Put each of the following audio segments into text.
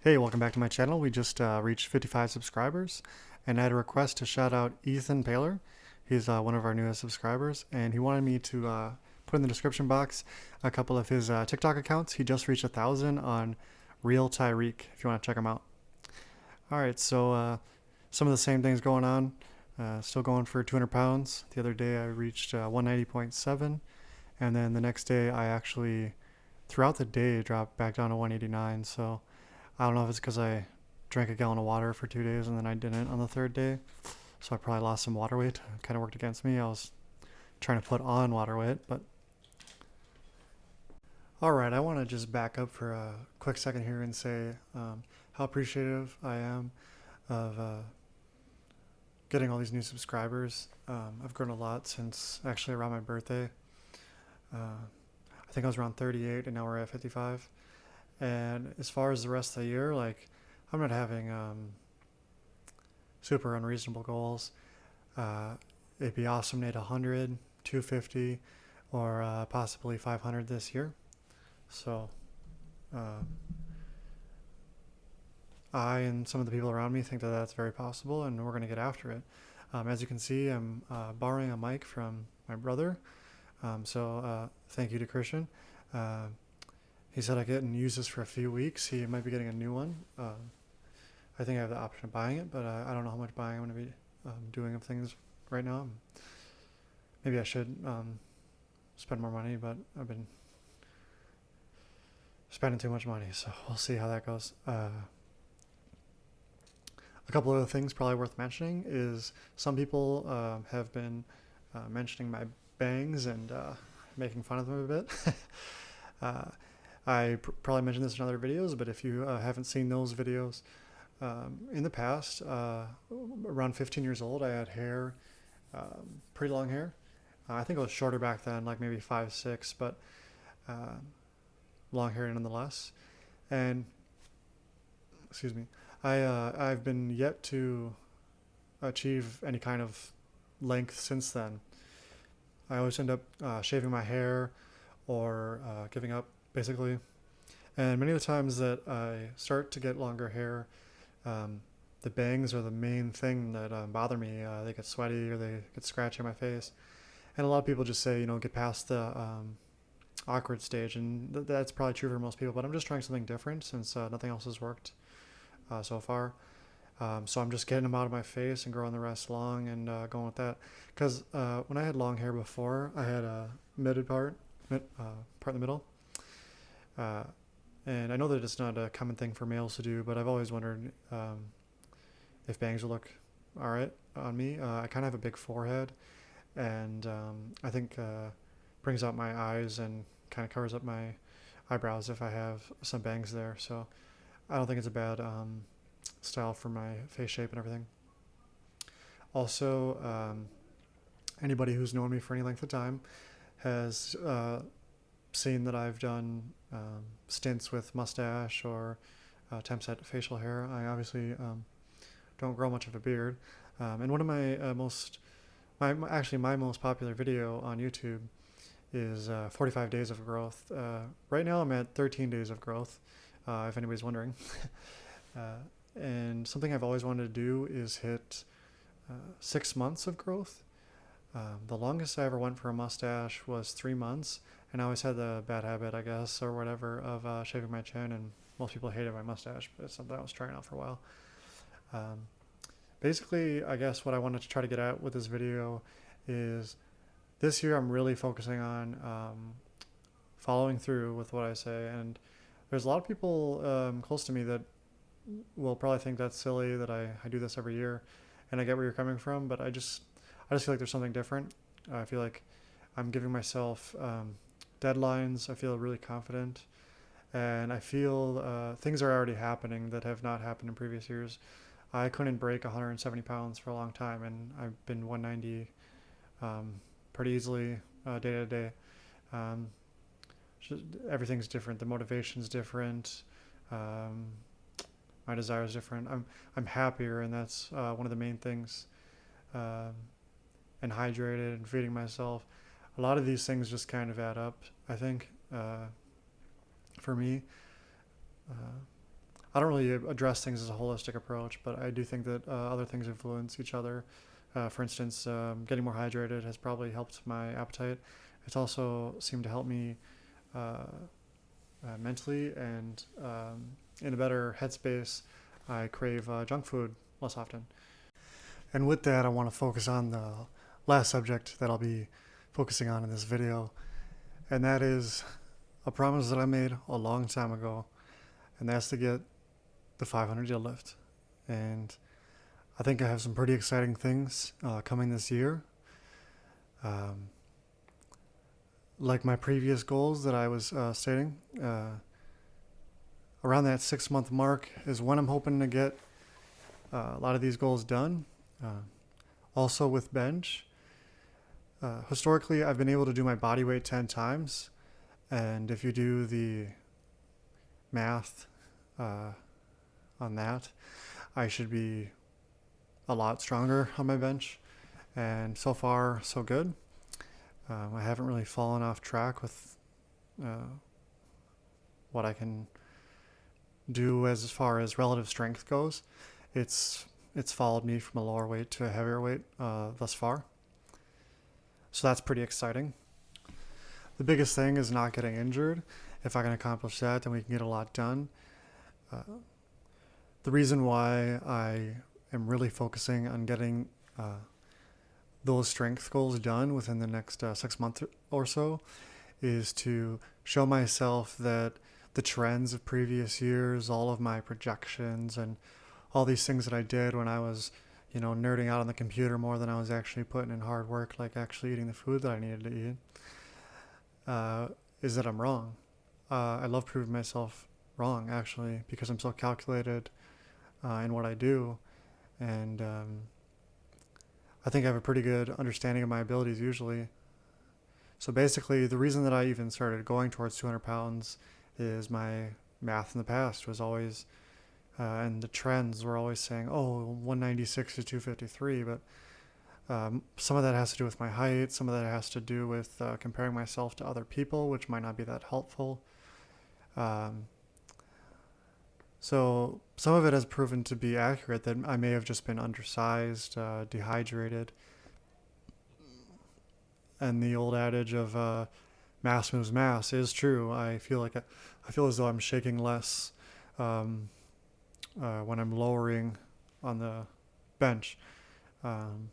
Hey, welcome back to my channel. We just reached 55 subscribers, and I had a request to shout out Ethan Paler. He's one of our newest subscribers, and he wanted me to put in the description box a couple of his TikTok accounts. He just reached 1,000 on Real Tyreek, if you want to check him out. All right, so some of the same things going on. Still going for 200 pounds. The other day I reached 190.7, and then the next day I actually, throughout the day, dropped back down to 189. So I don't know if it's because I drank a gallon of water for 2 days and then I didn't on the third day. So I probably lost some water weight. It kind of worked against me. I was trying to put on water weight, but all right. I want to just back up for a quick second here and say how appreciative I am of getting all these new subscribers. I've grown a lot since actually around my birthday. I think I was around 38 and now we're at 55. And as far as the rest of the year, like I'm not having super unreasonable goals. Uh, it'd be awesome to hit 100, 250, or possibly 500 this year. So uh, I and some of the people around me think that that's very possible, and we're going to get after it. As you can see, I'm borrowing a mic from my brother. So thank you to Christian. Uh, he said I couldn't use this for a few weeks. He might be getting a new one. I think I have the option of buying it, but I don't know how much buying I'm going to be doing of things right now. Maybe I should spend more money, but I've been spending too much money, so we'll see how that goes. A couple other things probably worth mentioning is some people have been mentioning my bangs and making fun of them a bit. uh, I probably mentioned this in other videos, but if you haven't seen those videos, in the past, around 15 years old, I had hair, pretty long hair. I think it was shorter back then, like maybe 5'6", but uh, long hair nonetheless. And excuse me, I've been yet to achieve any kind of length since then. I always end up shaving my hair or giving up, basically. And many of the times that I start to get longer hair, um, the bangs are the main thing that bother me. They get sweaty or they get scratchy on my face. And a lot of people just say, get past the awkward stage, and that's probably true for most people. But I'm just trying something different since nothing else has worked so far. So I'm just getting them out of my face and growing the rest long and going with that. Because when I had long hair before, I had a part in the middle. Uh, and I know that it's not a common thing for males to do, but I've always wondered if bangs would look all right on me. I kind of have a big forehead, and I think brings out my eyes and kind of covers up my eyebrows if I have some bangs there. So I don't think it's a bad style for my face shape and everything. Also, anybody who's known me for any length of time has seen that I've done stints with mustache or attempts at facial hair. I obviously don't grow much of a beard. And one of my actually my most popular video on YouTube is 45 days of growth. Right now I'm at 13 days of growth, if anybody's wondering. And something I've always wanted to do is hit 6 months of growth. The longest I ever went for a mustache was 3 months, and I always had the bad habit, I guess, or whatever, of shaving my chin, and most people hated my mustache, but it's something I was trying out for a while. Um, Basically, I guess what I wanted to try to get at with this video is this year I'm really focusing on following through with what I say, and there's a lot of people close to me that will probably think that's silly that I do this every year, and I get where you're coming from, but I just feel like there's something different. I feel like I'm giving myself deadlines. I feel really confident, and I feel things are already happening that have not happened in previous years. I couldn't break 170 pounds for a long time, and I've been 190 um, pretty easily day to day. Um, Everything's different. The motivation's different. Um, my desire is different. I'm happier, and that's one of the main things. Um, and hydrated and feeding myself. A lot of these things just kind of add up, I think, for me. Uh, I don't really address things as a holistic approach, but I do think that other things influence each other. For instance, getting more hydrated has probably helped my appetite. It's also seemed to help me uh, mentally and in a better headspace. I crave junk food less often. And with that, I want to focus on the last subject that I'll be focusing on in this video, and that is a promise that I made a long time ago, and that's to get the 500 deadlift. And I think I have some pretty exciting things coming this year. Um, like my previous goals that I was stating, around that 6 month mark is when I'm hoping to get a lot of these goals done. Also with bench, historically I've been able to do my body weight 10 times, and if you do the math on that, I should be a lot stronger on my bench, and so far so good. I haven't really fallen off track with what I can do as far as relative strength goes. It's followed me from a lower weight to a heavier weight thus far, so that's pretty exciting. The biggest thing is not getting injured. If I can accomplish that, then we can get a lot done. The reason why I am really focusing on getting those strength goals done within the next 6 months or so is to show myself that the trends of previous years, all of my projections, and all these things that I did when I was, nerding out on the computer more than I was actually putting in hard work, like actually eating the food that I needed to eat, is that I'm wrong. I love proving myself wrong, actually, because I'm so calculated in what I do, and I think I have a pretty good understanding of my abilities usually. So basically, the reason that I even started going towards 200 pounds is my math in the past was always, and the trends were always saying, oh, 196 to 253, but some of that has to do with my height, some of that has to do with comparing myself to other people, which might not be that helpful. So some of it has proven to be accurate, that I may have just been undersized, dehydrated, and the old adage of mass moves mass is true. I feel as though I'm shaking less when I'm lowering on the bench, and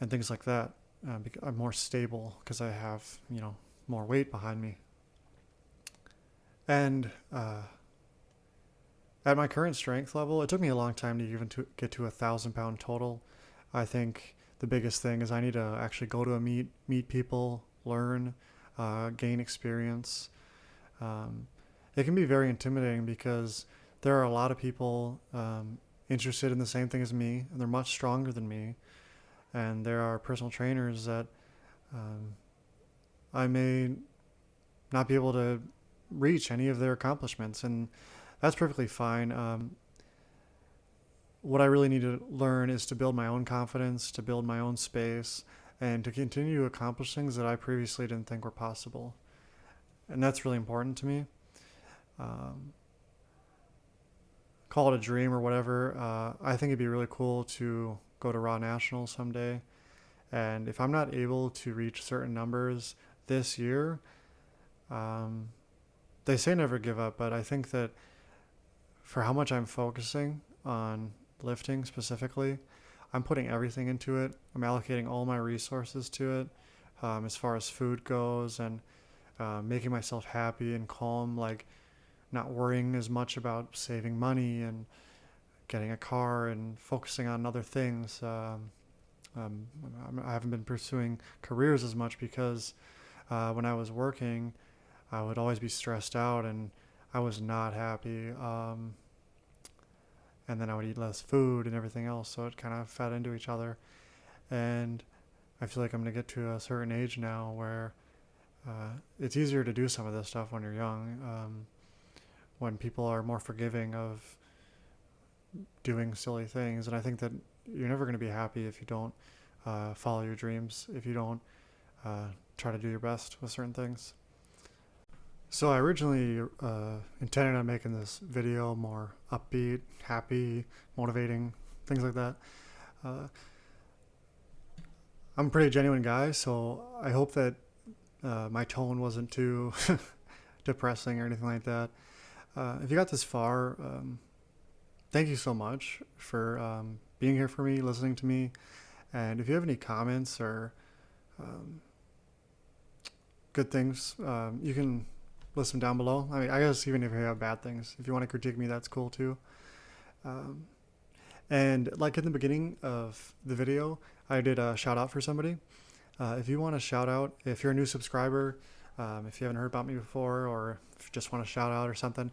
things like that. I'm more stable because I have more weight behind me. And at my current strength level, it took me a long time to even get to 1,000 pound total. I think the biggest thing is I need to actually go to a meet people, learn, gain experience. It can be very intimidating because there are a lot of people interested in the same thing as me, and they're much stronger than me. And there are personal trainers that I may not be able to reach any of their accomplishments, and that's perfectly fine. What I really need to learn is to build my own confidence, to build my own space, and to continue to accomplish things that I previously didn't think were possible. And that's really important to me. Call it a dream or whatever. I think it'd be really cool to go to Raw Nationals someday. And if I'm not able to reach certain numbers this year, they say never give up, but I think that for how much I'm focusing on lifting specifically, I'm putting everything into it. I'm allocating all my resources to it, as far as food goes, and making myself happy and calm, like not worrying as much about saving money and getting a car and focusing on other things. I haven't been pursuing careers as much because when I was working, I would always be stressed out and I was not happy. And then I would eat less food and everything else, so it kind of fed into each other. And I feel like I'm going to get to a certain age now where it's easier to do some of this stuff when you're young, when people are more forgiving of doing silly things. And I think that you're never going to be happy if you don't follow your dreams, if you don't try to do your best with certain things. So I originally intended on making this video more upbeat, happy, motivating, things like that. Uh, I'm a pretty genuine guy, so I hope that my tone wasn't too depressing or anything like that. If you got this far, thank you so much for being here for me, listening to me. And if you have any comments or um, good things, you can list them down below. I mean, I guess even if you have bad things, if you want to critique me, that's cool too. Um, and like in the beginning of the video, I did a shout out for somebody. If you want a shout out, if you're a new subscriber, if you haven't heard about me before, or if you just want a shout out or something,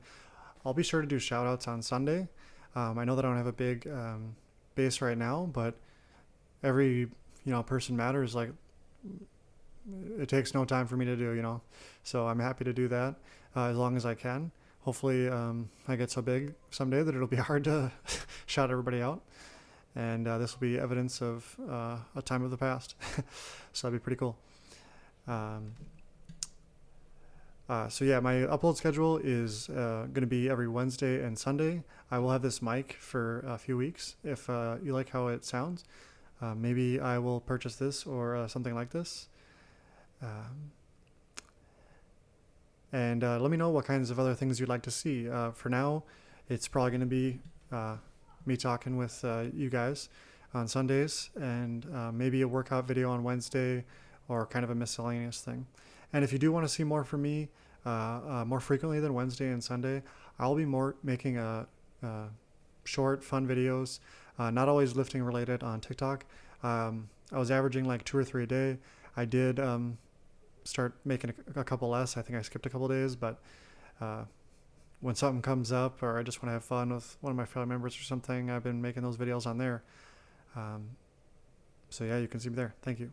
I'll be sure to do shout outs on Sunday. I know that I don't have a big base right now, but every person matters. Like, it takes no time for me to do. So I'm happy to do that as long as I can. Hopefully I get so big someday that it'll be hard to shout everybody out, and this will be evidence of a time of the past. So that'd be pretty cool. So yeah, my upload schedule is going to be every Wednesday and Sunday. I will have this mic for a few weeks. If you like how it sounds, maybe I will purchase this or something like this. And let me know what kinds of other things you'd like to see. For now, it's probably going to be me talking with you guys on Sundays, and maybe a workout video on Wednesday, or kind of a miscellaneous thing. And if you do want to see more from me more frequently than Wednesday and Sunday, I'll be making short, fun videos, not always lifting related, on TikTok. I was averaging like 2 or 3 a day. I did start making a couple less. I think I skipped a couple days, but when something comes up or I just want to have fun with one of my family members or something, I've been making those videos on there. So yeah, you can see me there. Thank you.